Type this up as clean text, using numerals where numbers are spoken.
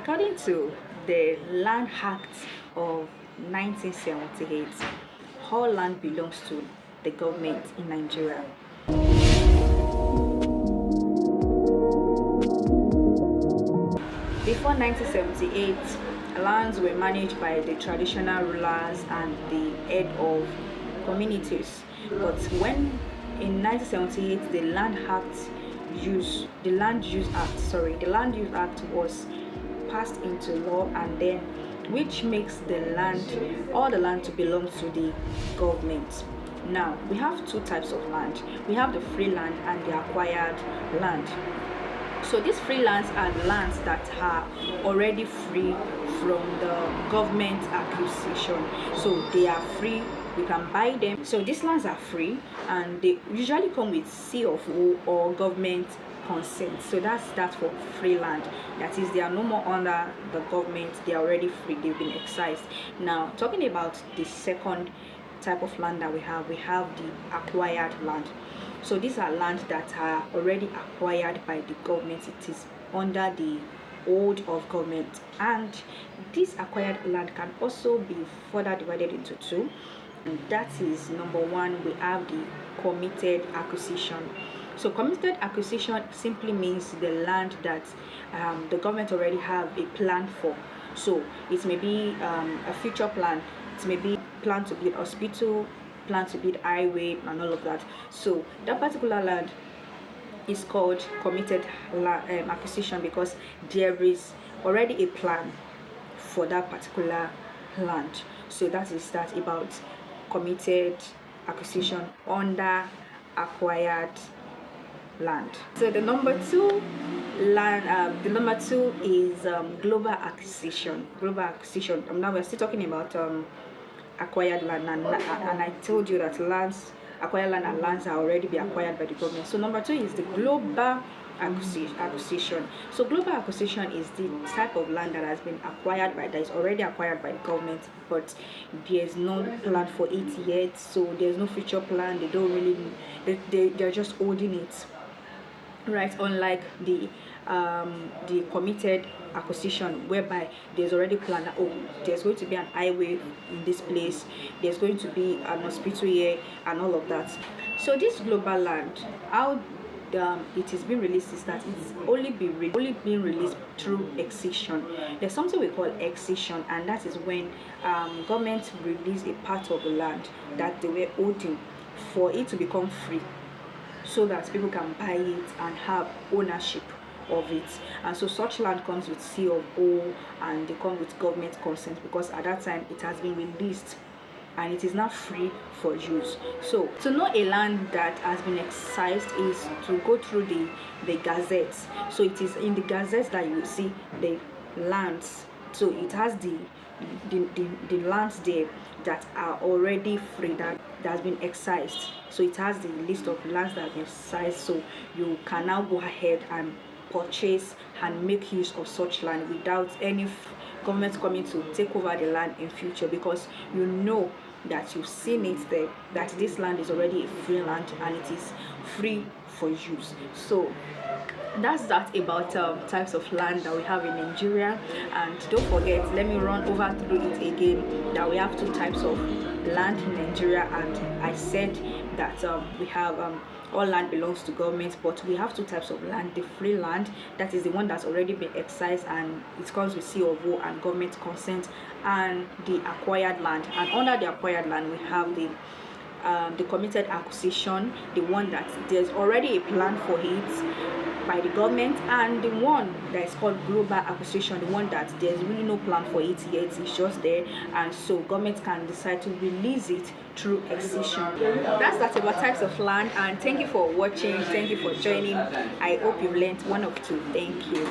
According to the Land Act of 1978, all land belongs to the government in Nigeria. Before 1978, lands were managed by the traditional rulers and the head of communities. But when in 1978 the Land Use Act was passed into law, and then which makes all the land to belong to the government. Now we have two types of land. We have the free land and the acquired land. So these free lands are lands that are already free from the government acquisition. So they are free, you can buy them. So these lands are free and they usually come with CFO or government consent. So that's for free land. That is, they are no more under the government, they are already free, they've been excised. Now talking about the second type of land that we have the acquired land. So these are lands that are already acquired by the government. It is under the hold of government, and this acquired land can also be further divided into two. And that is, number one, we have the committed acquisition. So committed acquisition simply means the land that the government already have a plan for. So it may be a future plan, it may be plan to build hospital, plan to build highway and all of that. So that particular land is called committed acquisition because there is already a plan for that particular land. So that is that about committed acquisition under acquired land. So the number two is global acquisition. Now we're still talking about acquired land, and I told you that acquired land and lands are already be acquired by the government. So number two is the global acquisition. So global acquisition is the type of land that has been that is already acquired by the government, but there's no plan for it yet. So there's no future plan. They don't really they're just holding it, right? Unlike the committed acquisition, whereby there's already planned that, oh, there's going to be an highway in this place, there's going to be an hospital here and all of that. So this global land, how it is being released is that it's only being released through excision. There's something we call excision, and that is when government release a part of the land that they were holding for it to become free, so that people can buy it and have ownership of it. And so such land comes with C of O, and they come with government consent, because at that time it has been released and it is now free for use. So to know a land that has been excised is to go through the gazettes. So it is in the gazettes that you will see the lands. So it has the lands there that are already free, that has been excised. So it has the list of lands that have been excised. So you can now go ahead and purchase and make use of such land without any government coming to take over the land in future, because you know that you've seen it there, that this land is already a free land and it is free for use. So that's that about types of land that we have in Nigeria. And don't forget, let me run over through it again, that we have two types of land in Nigeria, and I said that we have all land belongs to government, but we have two types of land. The free land, that is the one that's already been excised and it comes with C of O and government consent, and the acquired land. And under the acquired land we have the committed acquisition, the one that there's already a plan for it by the government, and the one that is called global acquisition, the one that there's really no plan for it yet, it's just there, and so government can decide to release it through excision. That's about types of land, and thank you for watching, thank you for joining. I hope you've learned one or two. Thank you.